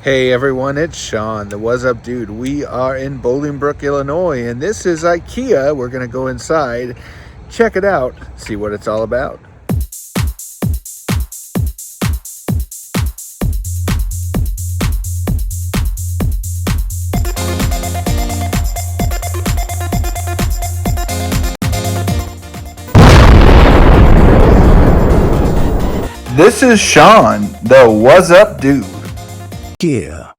Hey everyone, it's Sean, the What's Up Dude. We are in Bolingbrook, Illinois, and this is IKEA. We're going to go inside, check it out, see what it's all about. This is Sean, the What's Up Dude. IKEA.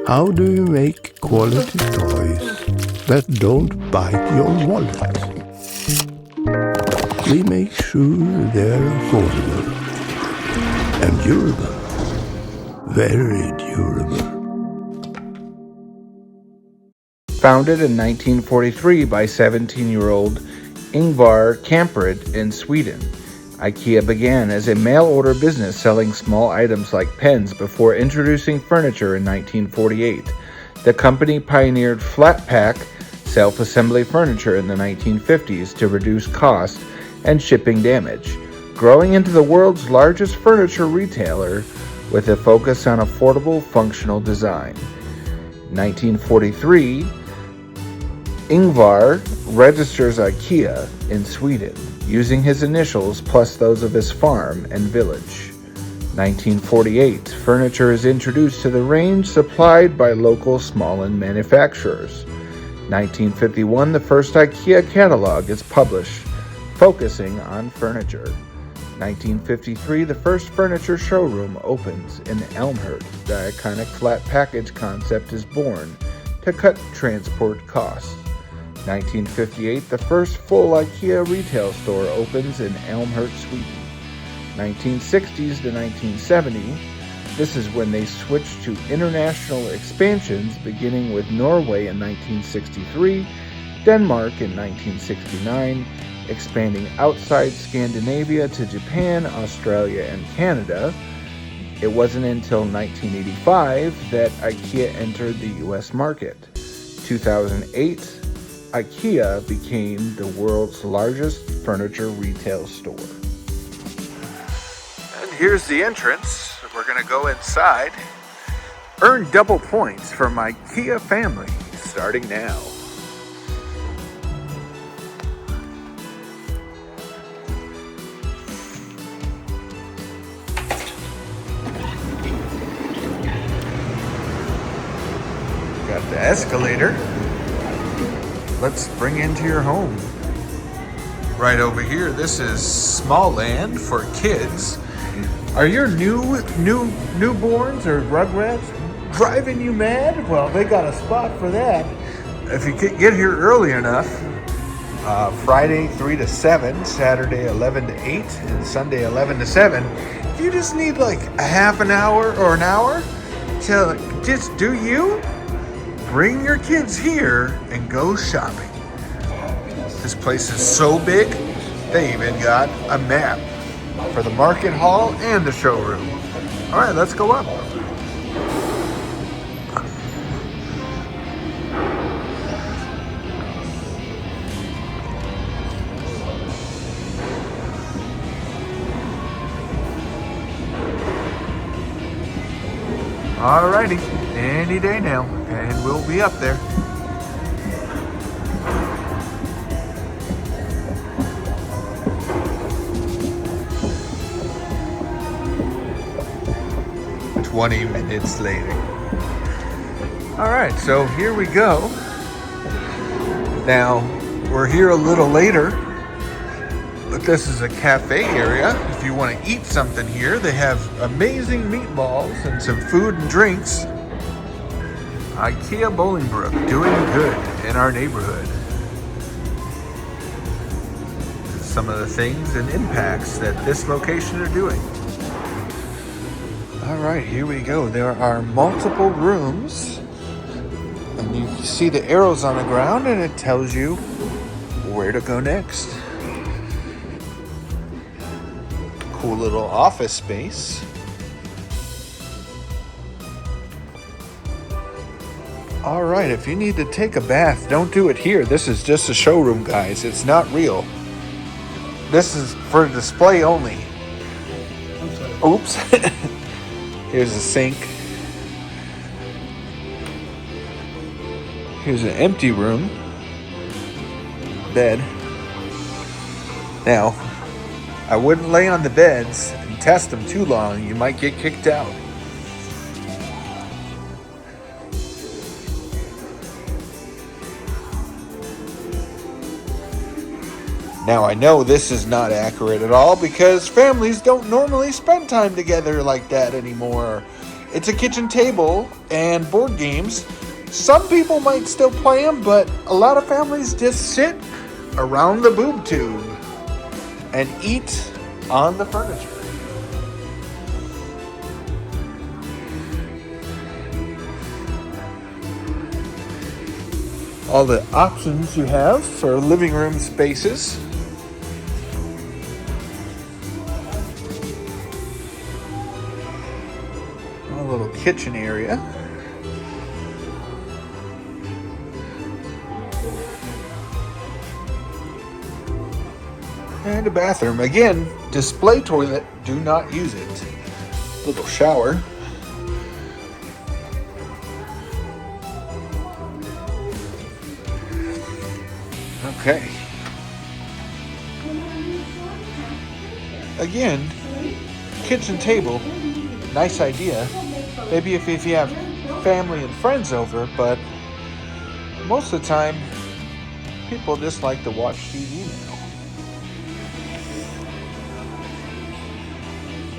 How do you make quality toys that don't bite your wallet? We make sure they're affordable and durable. Very durable. Founded in 1943 by 17-year-old Ingvar Kamprad in Sweden, IKEA began as a mail-order business selling small items like pens before introducing furniture in 1948. The company pioneered flat-pack, self-assembly furniture in the 1950s to reduce cost and shipping damage, growing into the world's largest furniture retailer with a focus on affordable, functional design. 1943, Ingvar registers IKEA in Sweden, using his initials plus those of his farm and village. 1948, furniture is introduced to the range supplied by local Småland manufacturers. 1951, the first IKEA catalog is published, focusing on furniture. 1953, the first furniture showroom opens in Elmhurt. The iconic flat package concept is born to cut transport costs. 1958, the first full IKEA retail store opens in Elmhurt, Sweden. 1960s to 1970, this is when they switched to international expansions, beginning with Norway in 1963, Denmark in 1969, expanding outside Scandinavia to Japan, Australia, and Canada. It wasn't until 1985 that IKEA entered the US market. 2008, IKEA became the world's largest furniture retail store. And here's the entrance. We're going to go inside. Earn double points from IKEA family starting now. Got the escalator. Let's bring into your home. Right over here, this is Small Land for kids. Are your newborns or rugrats driving you mad? Well, they got a spot for that. If you get here early enough, Friday 3 to 7, Saturday 11 to 8, and Sunday 11 to 7, if you just need like a half an hour or an hour to just do you, bring your kids here and go shopping. This place is so big, they even got a map for the market hall and the showroom. All right, let's go up. All righty, any day now, and we'll be up there. "20 minutes later. All right, so here we go. Now, we're here a little later, but this is a cafe area. If you want to eat something here, they have amazing meatballs and some food and drinks. IKEA Bolingbrook, doing good in our neighborhood. Some of the things and impacts that this location are doing. All right, here we go. There are multiple rooms, and you see the arrows on the ground, and it tells you where to go next. Cool little office space. All right, if you need to take a bath, don't do it here. This is just a showroom, guys. It's not real. This is for display only. Oops. Here's a sink. Here's an empty room. Bed. Now, I wouldn't lay on the beds and test them too long. You might get kicked out. Now, I know this is not accurate at all because families don't normally spend time together like that anymore. It's a kitchen table and board games. Some people might still play them, but a lot of families just sit around the boob tube and eat on the furniture. All the options you have for living room spaces. A little kitchen area. And a bathroom. Again, display toilet, do not use it. Little shower. Okay. Again, kitchen table, nice idea. Maybe if you have family and friends over, but most of the time, people just like to watch TV now.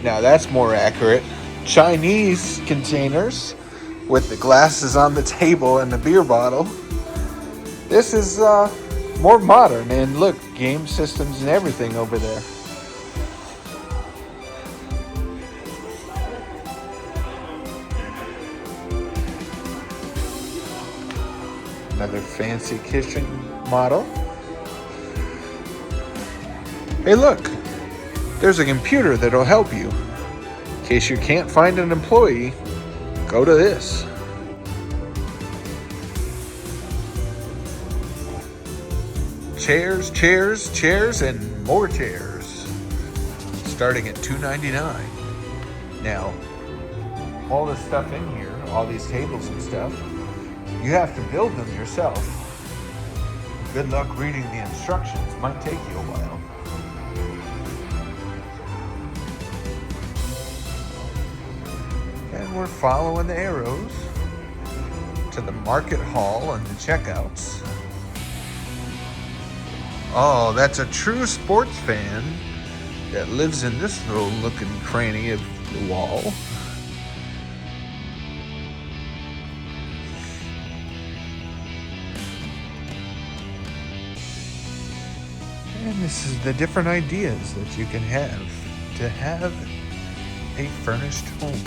Now that's more accurate. Chinese containers with the glasses on the table and the beer bottle. This is more modern, and look, game systems and everything over there. Another fancy kitchen model. Hey, look, there's a computer that'll help you. In case you can't find an employee, go to this. Chairs, chairs, chairs, and more chairs. Starting at $2.99. Now, all this stuff in here, all these tables and stuff, you have to build them yourself. Good luck reading the instructions. Might take you a while. And we're following the arrows to the market hall and the checkouts. Oh, that's a true sports fan that lives in this little looking cranny of the wall. And this is the different ideas that you can have to have a furnished home.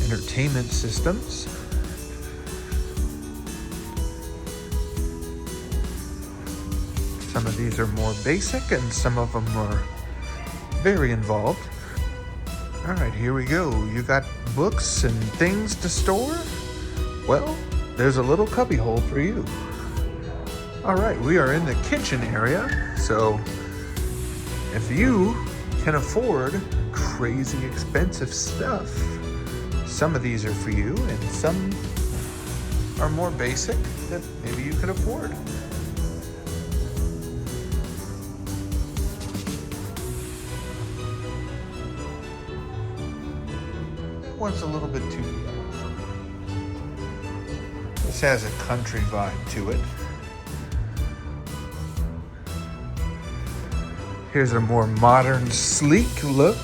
Entertainment systems. Some of these are more basic and some of them are very involved. All right, here we go. You got books and things to store? Well, there's a little cubby hole for you. All right, we are in the kitchen area. So if you can afford crazy expensive stuff, some of these are for you and some are more basic that maybe you can afford. One's a little bit too young. This has a country vibe to it. Here's a more modern, sleek look.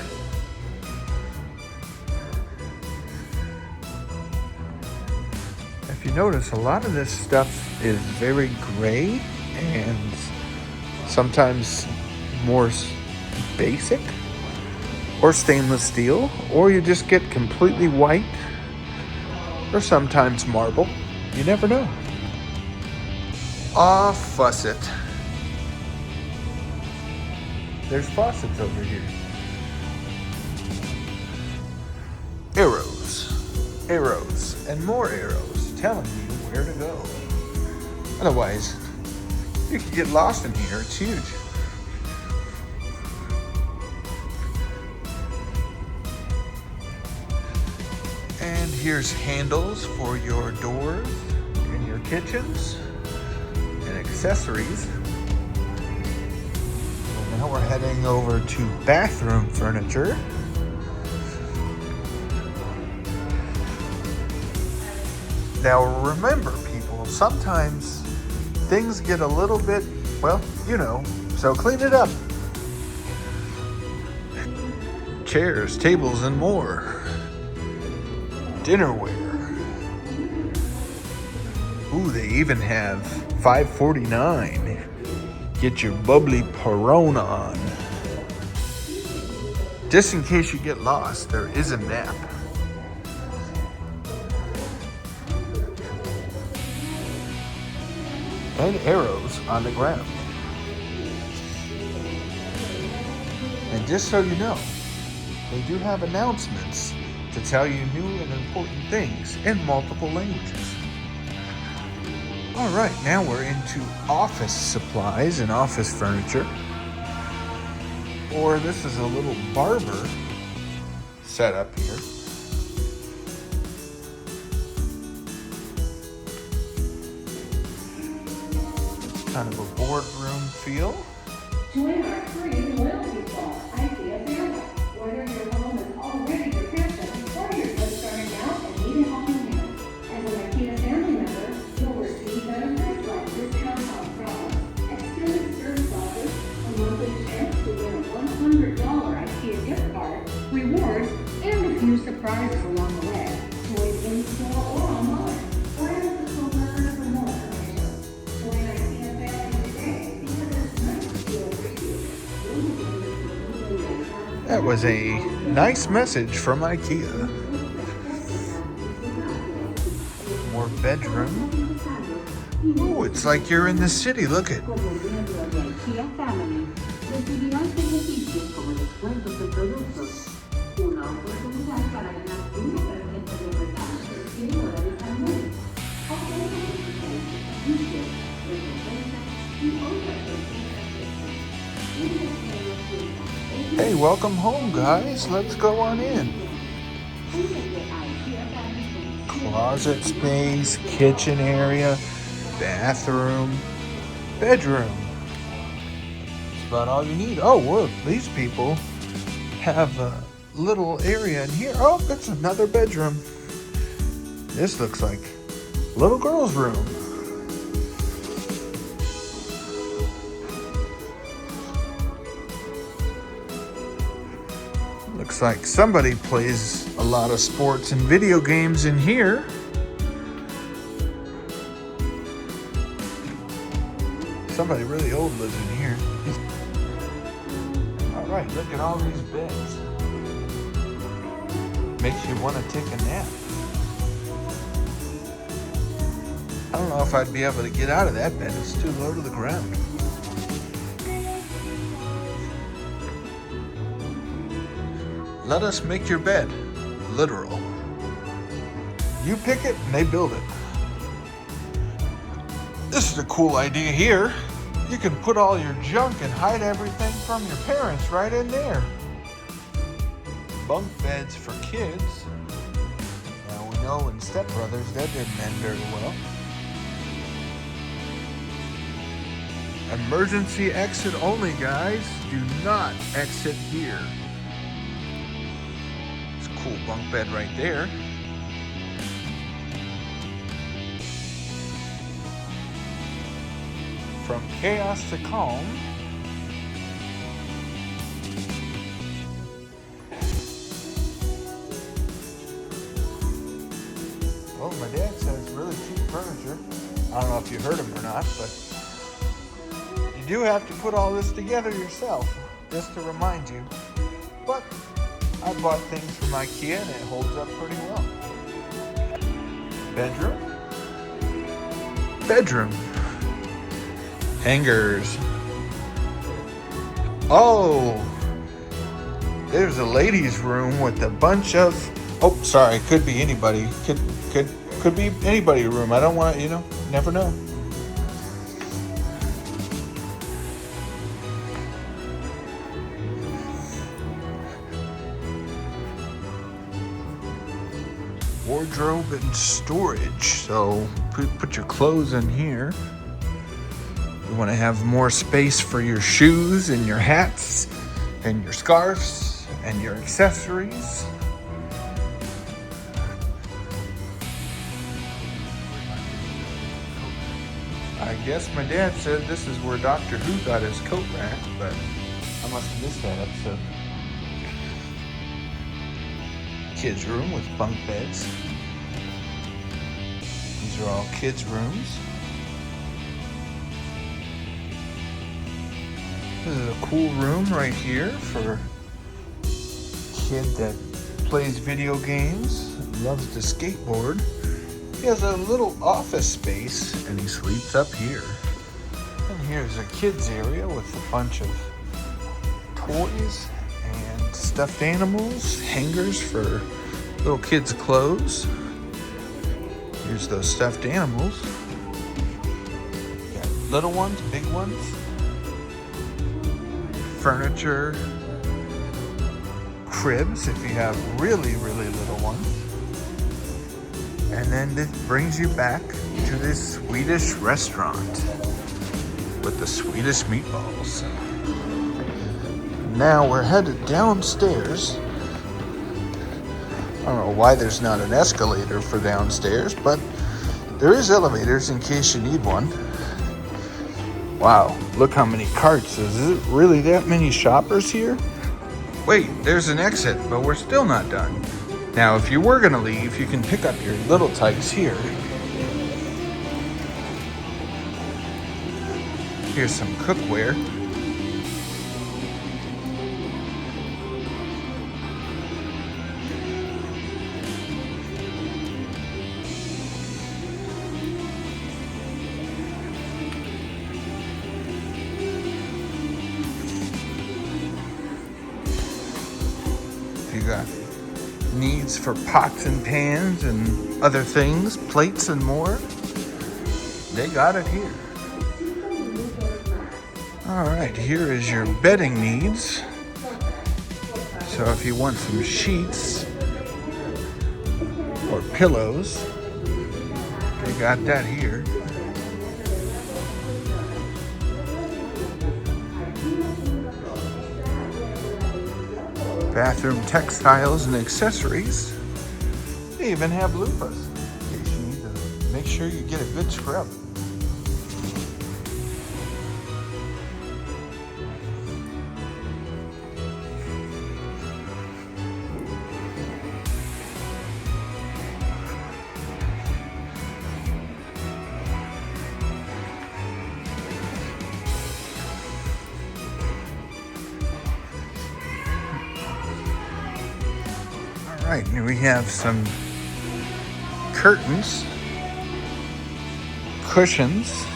If you notice, a lot of this stuff is very gray and sometimes more basic, or stainless steel, or you just get completely white, or sometimes marble. You never know. Ah, faucet. There's faucets over here. Arrows, arrows, and more arrows telling you where to go. Otherwise, you could get lost in here. It's huge. And here's handles for your doors in your kitchens and accessories. So now we're heading over to bathroom furniture. Now remember, people, sometimes things get a little bit, well, you know, so clean it up. Chairs, tables, and more. Dinnerware. Ooh, they even have $5.49. Get your bubbly Perona on. Just in case you get lost, there is a map. And arrows on the ground. And just so you know, they do have announcements to tell you new and important things in multiple languages. All right, now we're into office supplies and office furniture. Or this is a little barber setup here. Kind of a boardroom feel. Join our free loyalty club, IKEA family. Whether your home is already professional or you're just starting out and need a helping hand. As an IKEA family member, you'll receive benefits like discounts on products, extended service offers, a monthly chance to win a $100 IKEA gift card, rewards, and a few surprises along the way. Join in-store or online. Or else it's a learn for more information. Join IKEA family today because it's nice to feel appreciated. That was a nice message from IKEA. More bedroom. Oh, it's like you're in the city. Look at. Hey, welcome home, guys. Let's go on in. Closet space, kitchen area, bathroom, bedroom. That's about all you need. Oh, look, these people have a little area in here. Oh, that's another bedroom. This looks like a little girl's room. Looks like somebody plays a lot of sports and video games in here. Somebody really old lives in here. All right, look at all these beds. Makes you want to take a nap. I don't know if I'd be able to get out of that bed. It's too low to the ground. Let us make your bed literal. You pick it and they build it. This is a cool idea here. You can put all your junk and hide everything from your parents right in there. Bunk beds for kids. Now we know in Step Brothers that didn't end very well. Emergency exit only, guys. Do not exit here. Cool bunk bed right there. From chaos to calm. Well, my dad says really cheap furniture. I don't know if you heard him or not, but you do have to put all this together yourself, just to remind you. But I bought things from IKEA and it holds up pretty well. Bedroom. Bedroom. Hangers. Oh, there's a ladies' room with a bunch of. Oh, sorry, could be anybody. Could be anybody room. I don't want to, never know. wardrobe and storage. So put your clothes in here. You want to have more space for your shoes and your hats and your scarves and your accessories. I guess my dad said this is where Doctor Who got his coat rack, but I must have missed that episode. Kids' room with bunk beds. These are all kids' rooms. This is a cool room right here for a kid that plays video games, loves to skateboard. He has a little office space and he sleeps up here. And here's a kids area with a bunch of toys and stuffed animals, hangers for little kids' clothes. Here's those stuffed animals. Got little ones, big ones. Furniture, cribs if you have really, really little ones. And then this brings you back to this Swedish restaurant with the Swedish meatballs. Now we're headed downstairs. I don't know why there's not an escalator for downstairs, but there is elevators in case you need one. Wow, look how many carts. Is it really that many shoppers here? Wait, there's an exit, but we're still not done. Now, if you were gonna leave, you can pick up your little tykes here. Here's some cookware. You got needs for pots and pans and other things, plates and more. They got it here. All right, here is your bedding needs. So if you want some sheets or pillows, they got that here. Bathroom textiles and accessories. They even have loofahs in case you need to make sure you get a good scrub. Right, and we have some curtains, cushions,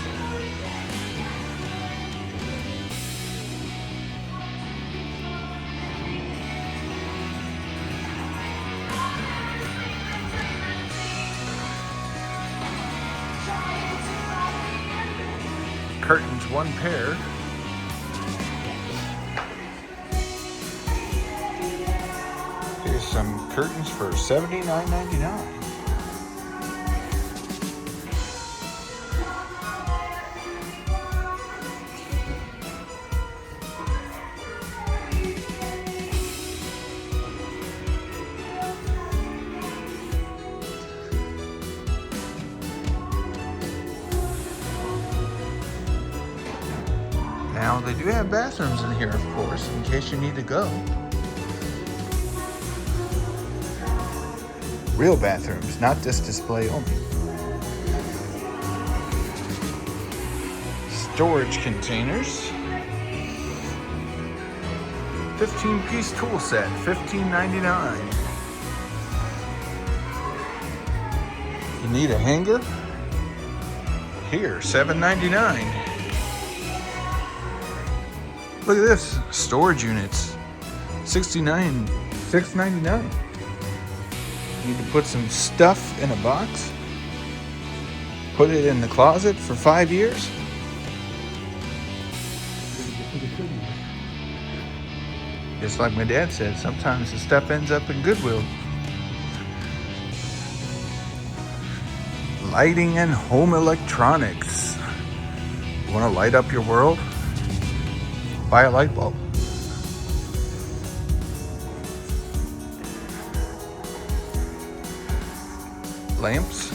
curtains, one pair. Here's some curtains for $79.99. Now, they do have bathrooms in here, of course, in case you need to go. Real bathrooms, not this display only. Storage containers. 15-piece tool set, $15.99. You need a hanger? Here, $7.99. Look at this, storage units, $6.99. Need to put some stuff in a box, put it in the closet for 5 years. Just like my dad said, sometimes the stuff ends up in Goodwill. Lighting and home electronics. You want to light up your world? Buy a light bulb. Lamps.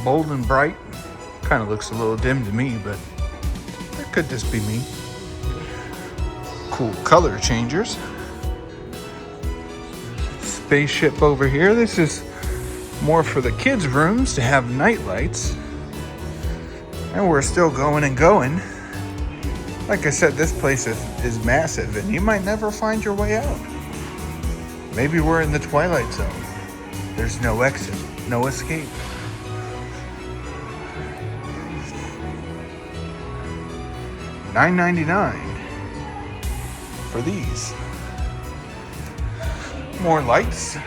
Bold and bright. Kind of looks a little dim to me, but it could just be me. Cool color changers. Spaceship over here. This is more for the kids' rooms to have night lights. And we're still going and going. Like I said, this place is massive and you might never find your way out. Maybe we're in the twilight zone. There's no exit, no escape. $9.99 for these. More lights.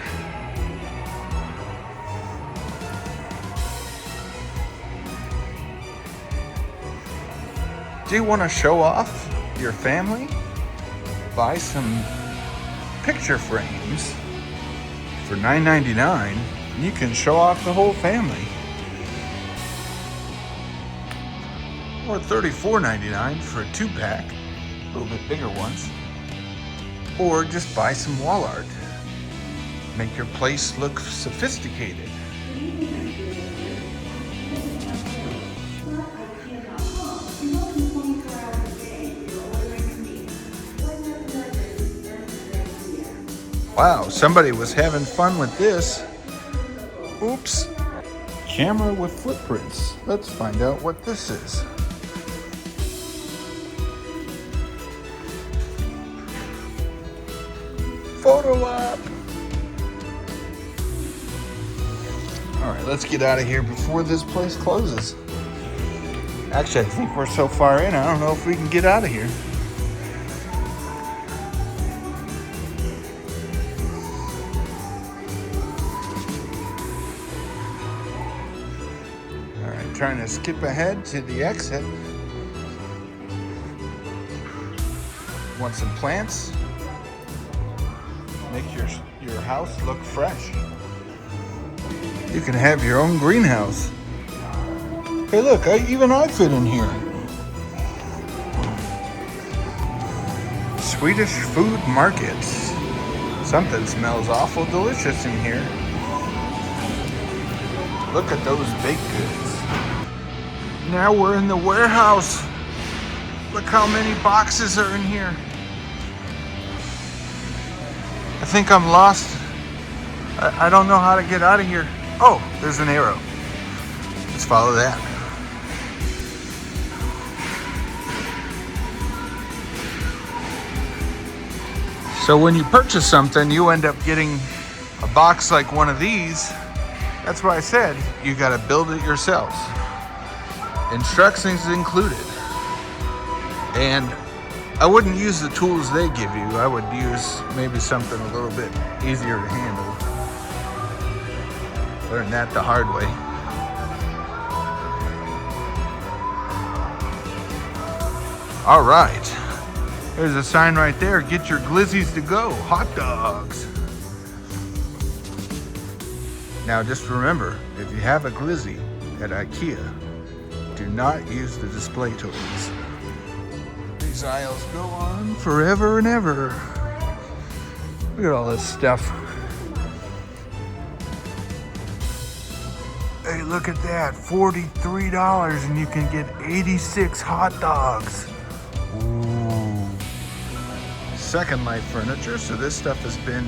Do you want to show off your family? Buy some picture frames for $9.99 and you can show off the whole family. Or $34.99 for a 2-pack, a little bit bigger ones. Or just buy some wall art. Make your place look sophisticated. Wow, somebody was having fun with this. Oops. Camera with footprints. Let's find out what this is. Photo op. All right, let's get out of here before this place closes. Actually, I think we're so far in, I don't know if we can get out of here. All right, trying to skip ahead to the exit. Want some plants? Make your house look fresh. You can have your own greenhouse. Hey look, even I fit in here. Swedish food markets. Something smells awful delicious in here. Look at those baked goods. Now we're in the warehouse. Look how many boxes are in here. I think I'm lost. I don't know how to get out of here. Oh, there's an arrow. Let's follow that. So when you purchase something, you end up getting a box like one of these. That's why I said you got to build it yourself. Instructions included. And I wouldn't use the tools they give you. I would use maybe something a little bit easier to handle. Learned that the hard way. All right. There's a sign right there. Get your glizzies to go. Hot dogs. Now just remember, if you have a glizzy at IKEA, do not use the display toys. These aisles go on forever and ever. Look at all this stuff. Hey, look at that, $43 and you can get 86 hot dogs. Ooh. Second Life furniture, so this stuff has been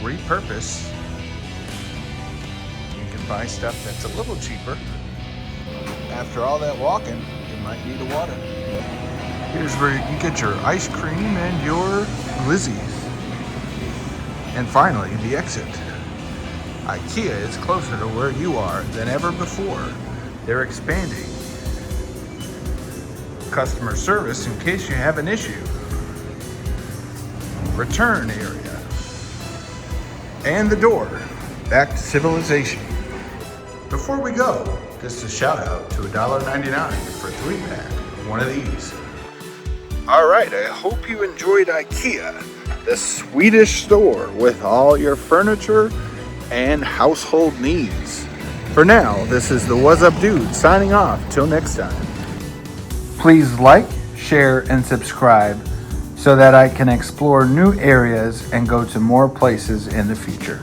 repurposed. You can buy stuff that's a little cheaper. After all that walking, you might need a water. Here's where you get your ice cream and your glizzies. And finally, the exit. IKEA is closer to where you are than ever before. They're expanding. Customer service in case you have an issue. Return area. And the door back to civilization. Before we go, just a shout out to $1.99 for 3-pack, one of these. All right, I hope you enjoyed IKEA, the Swedish store with all your furniture and household needs. For now, this is the What's Up Dude signing off. Till next time. Please like, share, and subscribe so that I can explore new areas and go to more places in the future.